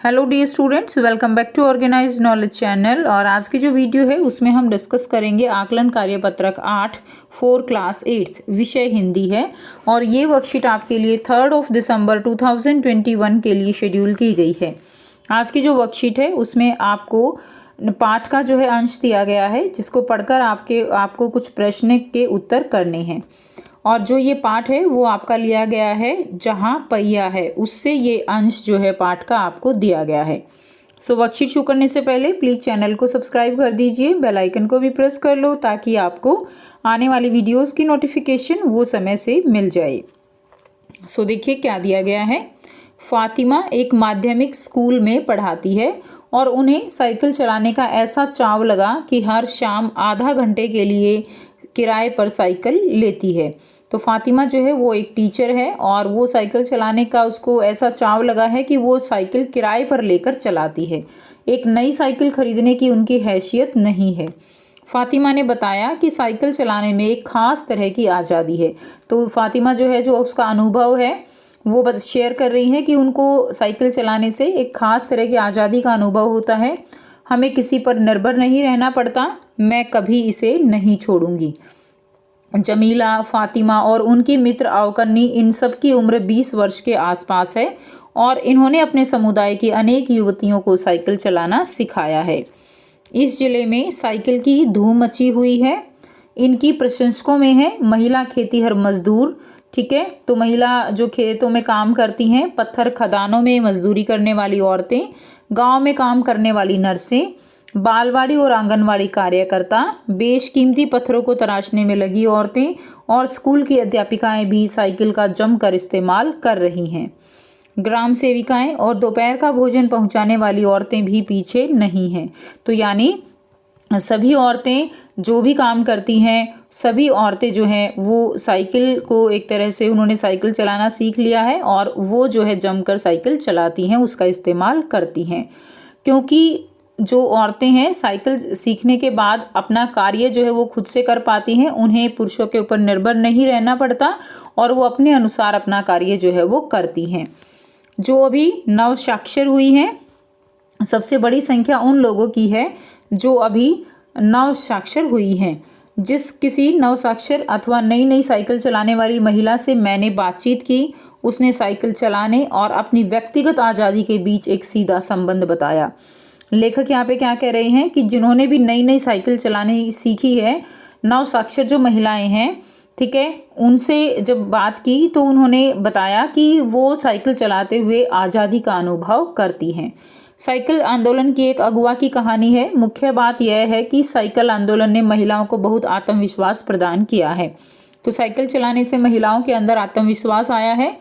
Hello dear students, welcome back to organised knowledge channel. और आज की जो वीडियो है उसमें हम डिस्कस करेंगे आकलन कार्यपत्रक 8 4 क्लास 8 विषय हिंदी है। और ये वर्कशीट आपके लिए 3 दिसंबर 2021 के लिए शेड्यूल की गई है। आज की जो वर्कशीट है उसमें आपको पाठ का जो है अंश दिया गया है, जिसको पढ़कर आपको कुछ प्रश्न के उत्तर करने हैं। और जो ये पाठ है वो आपका लिया गया है जहाँ पहिया है, उससे ये अंश जो है पाठ का आपको दिया गया है। सो वर्कशीट शुरू करने से पहले प्लीज़ चैनल को सब्सक्राइब कर दीजिए, बेल आइकन को भी प्रेस कर लो ताकि आपको आने वाली वीडियोस की नोटिफिकेशन वो समय से मिल जाए। सो देखिए क्या दिया गया है। फातिमा एक माध्यमिक स्कूल में पढ़ाती है और उन्हें साइकिल चलाने का ऐसा चाव लगा कि हर शाम आधा घंटे के लिए किराए पर साइकिल लेती है। तो फातिमा जो है वो एक टीचर है और वो साइकिल चलाने का उसको ऐसा चाव लगा है कि वो साइकिल किराए पर लेकर चलाती है। एक नई साइकिल खरीदने की उनकी हैसियत नहीं है। फातिमा ने बताया कि साइकिल चलाने में एक ख़ास तरह की आज़ादी है। तो फातिमा जो है, जो उसका अनुभव है वो बस शेयर कर रही है कि उनको साइकिल चलाने से एक ख़ास तरह की आज़ादी का अनुभव होता है। हमें किसी पर निर्भर नहीं रहना पड़ता, मैं कभी इसे नहीं छोड़ूंगी। जमीला, फातिमा और उनकी मित्र अवकन्नी, इन सब की उम्र 20 वर्ष के आसपास है और इन्होंने अपने समुदाय की अनेक युवतियों को साइकिल चलाना सिखाया है। इस जिले में साइकिल की धूम मची हुई है। इनकी प्रशंसकों में है महिला खेतीहर मजदूर, ठीक है। तो महिला जो खेतों में काम करती हैं, पत्थर खदानों में मजदूरी करने वाली औरतें, गांव में काम करने वाली नर्सें, बालवाड़ी और आंगनवाड़ी कार्यकर्ता, बेशकीमती पत्थरों को तराशने में लगी औरतें और स्कूल की अध्यापिकाएं भी साइकिल का जमकर इस्तेमाल कर रही हैं। ग्राम सेविकाएं और दोपहर का भोजन पहुंचाने वाली औरतें भी पीछे नहीं हैं। तो यानी सभी औरतें जो भी काम करती हैं, सभी औरतें जो हैं वो साइकिल को एक तरह से उन्होंने साइकिल चलाना सीख लिया है और वो जो है जमकर साइकिल चलाती हैं, उसका इस्तेमाल करती हैं। क्योंकि जो औरतें हैं साइकिल सीखने के बाद अपना कार्य जो है वो खुद से कर पाती हैं, उन्हें पुरुषों के ऊपर निर्भर नहीं रहना पड़ता और वो अपने अनुसार अपना कार्य जो है वो करती हैं। जो अभी नव साक्षर हुई हैं, सबसे बड़ी संख्या उन लोगों की है जो अभी नव साक्षर हुई हैं। जिस किसी नव साक्षर अथवा नई साइकिल चलाने वाली महिला से मैंने बातचीत की, उसने साइकिल चलाने और अपनी व्यक्तिगत आज़ादी के बीच एक सीधा संबंध बताया। लेखक यहाँ पे क्या कह रहे हैं कि जिन्होंने भी नई साइकिल चलाने सीखी है, नव साक्षर जो महिलाएं हैं, ठीक है, उनसे जब बात की तो उन्होंने बताया कि वो साइकिल चलाते हुए आज़ादी का अनुभव करती हैं। साइकिल आंदोलन की एक अगुवा की कहानी है। मुख्य बात यह है कि साइकिल आंदोलन ने महिलाओं को बहुत आत्मविश्वास प्रदान किया है। तो साइकिल चलाने से महिलाओं के अंदर आत्मविश्वास आया है।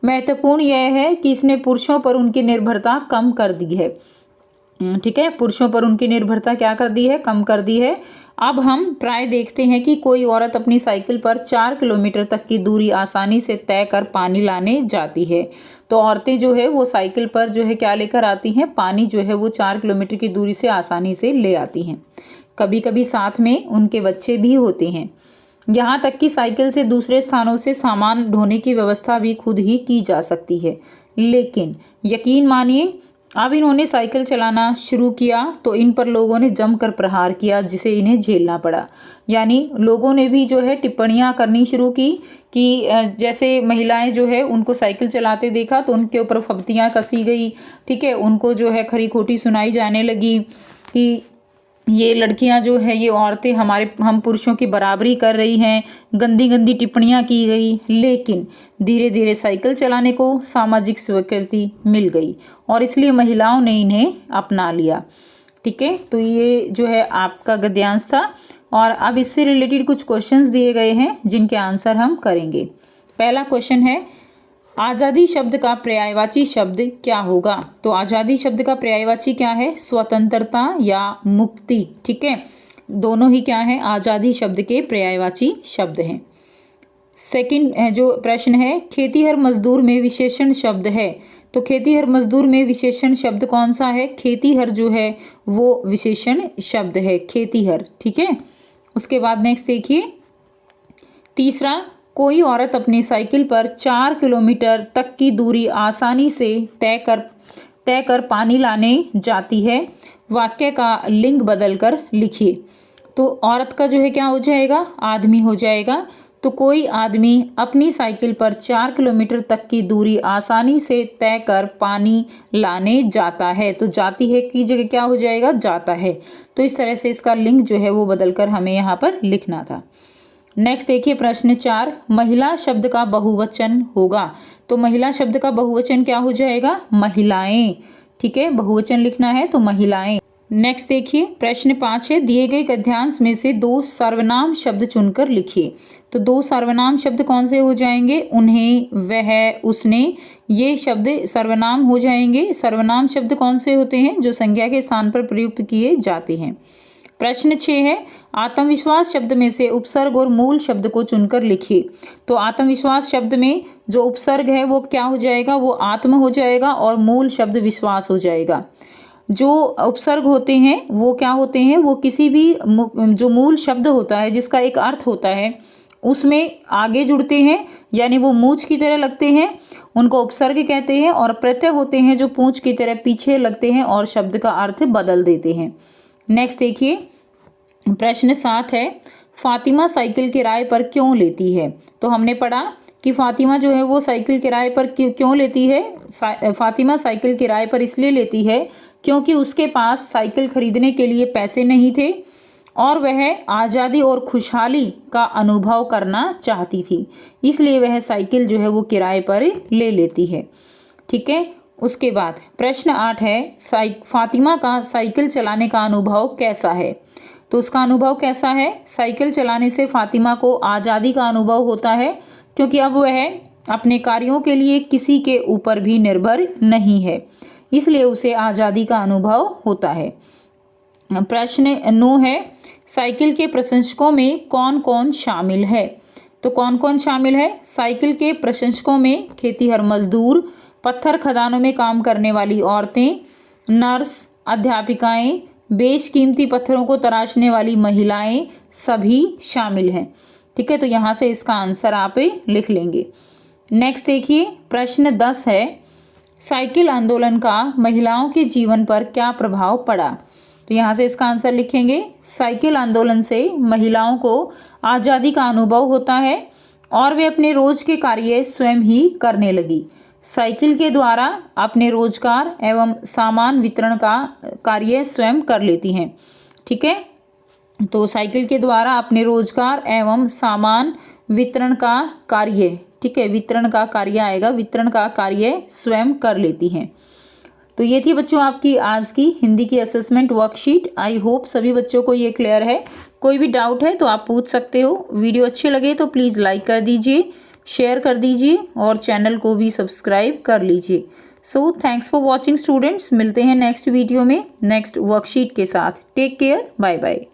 महत्वपूर्ण यह है कि इसने पुरुषों पर उनकी निर्भरता कम कर दी है, ठीक है। पुरुषों पर उनकी निर्भरता क्या कर दी है? कम कर दी है। अब हम प्राय देखते हैं कि कोई औरत अपनी साइकिल पर 4 किलोमीटर तक की दूरी आसानी से तय कर पानी लाने जाती है। तो औरतें जो है वो साइकिल पर जो है क्या लेकर आती हैं? पानी जो है वो 4 किलोमीटर की दूरी से आसानी से ले आती हैं। कभी कभी साथ में उनके बच्चे भी होते हैं। यहाँ तक कि साइकिल से दूसरे स्थानों से सामान ढोने की व्यवस्था भी खुद ही की जा सकती है। लेकिन यकीन मानिए, अब इन्होंने साइकिल चलाना शुरू किया तो इन पर लोगों ने जमकर प्रहार किया, जिसे इन्हें झेलना पड़ा। यानी लोगों ने भी जो है टिप्पणियां करनी शुरू की कि जैसे महिलाएं जो है उनको साइकिल चलाते देखा तो उनके ऊपर फब्तियां कसी गई, ठीक है। उनको जो है खरी खोटी सुनाई जाने लगी कि ये लड़कियां जो है, ये औरतें हम पुरुषों की बराबरी कर रही हैं, गंदी गंदी टिप्पणियां की गई। लेकिन धीरे धीरे साइकिल चलाने को सामाजिक स्वीकृति मिल गई और इसलिए महिलाओं ने इन्हें अपना लिया, ठीक है। तो ये जो है आपका गद्यांश था और अब इससे रिलेटेड कुछ क्वेश्चंस दिए गए हैं जिनके आंसर हम करेंगे। पहला क्वेश्चन है, आज़ादी शब्द का पर्यायवाची शब्द क्या होगा? तो आज़ादी शब्द का पर्यायवाची क्या है? स्वतंत्रता या मुक्ति, ठीक है। दोनों ही क्या है? आज़ादी शब्द के पर्यायवाची शब्द हैं। सेकंड जो प्रश्न है, खेतीहर मजदूर में विशेषण शब्द है। तो खेतीहर मजदूर में विशेषण शब्द कौन सा है? खेतीहर जो है वो विशेषण शब्द है, खेतीहर, ठीक है। उसके बाद नेक्स्ट देखिए, तीसरा, कोई औरत अपनी साइकिल पर 4 किलोमीटर तक की दूरी आसानी से तय कर तय कर पानी लाने जाती है। वाक्य का लिंग बदलकर लिखिए। तो औरत का जो है क्या हो जाएगा, आदमी हो जाएगा। तो कोई आदमी अपनी साइकिल पर 4 किलोमीटर तक की दूरी आसानी से तय कर पानी लाने जाता है। तो जाती है की जगह क्या हो जाएगा, जाता है। तो इस तरह से इसका लिंग जो है वो बदलकर हमें यहाँ पर लिखना था। नेक्स्ट देखिए प्रश्न 4, महिला शब्द का बहुवचन होगा। तो महिला शब्द का बहुवचन क्या हो जाएगा, महिलाएं। ठीक है, बहुवचन लिखना है तो महिलाएं। नेक्स्ट देखिए प्रश्न 5 है, दिए गए गद्यांश में से 2 सर्वनाम शब्द चुनकर लिखिए। तो 2 सर्वनाम शब्द कौन से हो जाएंगे, उन्हें, वह, उसने, ये शब्द सर्वनाम हो जाएंगे। सर्वनाम शब्द कौन से होते हैं, जो संज्ञा के स्थान पर प्रयुक्त किए जाते हैं। प्रश्न 6 है, आत्मविश्वास शब्द में से उपसर्ग और मूल शब्द को चुनकर लिखिए। तो आत्मविश्वास शब्द में जो उपसर्ग है वो क्या हो जाएगा, वो आत्म हो जाएगा और मूल शब्द विश्वास हो जाएगा। जो उपसर्ग होते हैं वो क्या होते हैं, वो किसी भी जो मूल शब्द होता है जिसका एक अर्थ होता है उसमें आगे जुड़ते हैं, यानी वो मूंछ की तरह लगते हैं, उनको उपसर्ग कहते हैं। और प्रत्यय होते हैं जो पूंछ की तरह पीछे लगते हैं और शब्द का अर्थ बदल देते हैं। नेक्स्ट देखिए प्रश्न 7 है, फातिमा साइकिल किराए पर क्यों लेती है। तो हमने पढ़ा कि फातिमा जो है वो साइकिल किराए पर क्यों लेती है। फातिमा साइकिल किराए पर इसलिए लेती है क्योंकि उसके पास साइकिल खरीदने के लिए पैसे नहीं थे और वह आज़ादी और खुशहाली का अनुभव करना चाहती थी, इसलिए वह साइकिल जो है वो किराए पर ले लेती है। ठीक है, उसके बाद प्रश्न 8 है, फातिमा का साइकिल चलाने का अनुभव कैसा है। तो उसका अनुभव कैसा है, साइकिल चलाने से फातिमा को आज़ादी का अनुभव होता है क्योंकि अब वह अपने कार्यों के लिए किसी के ऊपर भी निर्भर नहीं है, इसलिए उसे आज़ादी का अनुभव होता है। प्रश्न 9 है, साइकिल के प्रशंसकों में कौन कौन शामिल है। तो कौन कौन शामिल है, साइकिल के प्रशंसकों में खेतीहर मजदूर, पत्थर खदानों में काम करने वाली औरतें, नर्स, अध्यापिकाएं, बेशकीमती पत्थरों को तराशने वाली महिलाएं सभी शामिल हैं। ठीक है, तो यहाँ से इसका आंसर आप लिख लेंगे। नेक्स्ट देखिए प्रश्न 10 है, साइकिल आंदोलन का महिलाओं के जीवन पर क्या प्रभाव पड़ा। तो यहाँ से इसका आंसर लिखेंगे, साइकिल आंदोलन से महिलाओं को आज़ादी का अनुभव होता है और वे अपने रोज के कार्य स्वयं ही करने लगी। साइकिल के द्वारा अपने रोजगार एवं सामान वितरण का कार्य स्वयं कर लेती हैं। ठीक है, तो साइकिल के द्वारा अपने रोजगार एवं सामान वितरण का कार्य, ठीक है, वितरण का कार्य आएगा, वितरण का कार्य स्वयं कर लेती हैं। तो ये थी बच्चों आपकी आज की हिंदी की असेसमेंट वर्कशीट। आई होप सभी बच्चों को ये क्लियर है। कोई भी डाउट है तो आप पूछ सकते हो। वीडियो अच्छे लगे तो प्लीज़ लाइक कर दीजिए, शेयर कर दीजिए और चैनल को भी सब्सक्राइब कर लीजिए। So thanks for watching students. मिलते हैं नेक्स्ट वीडियो में नेक्स्ट वर्कशीट के साथ। Take care, bye bye.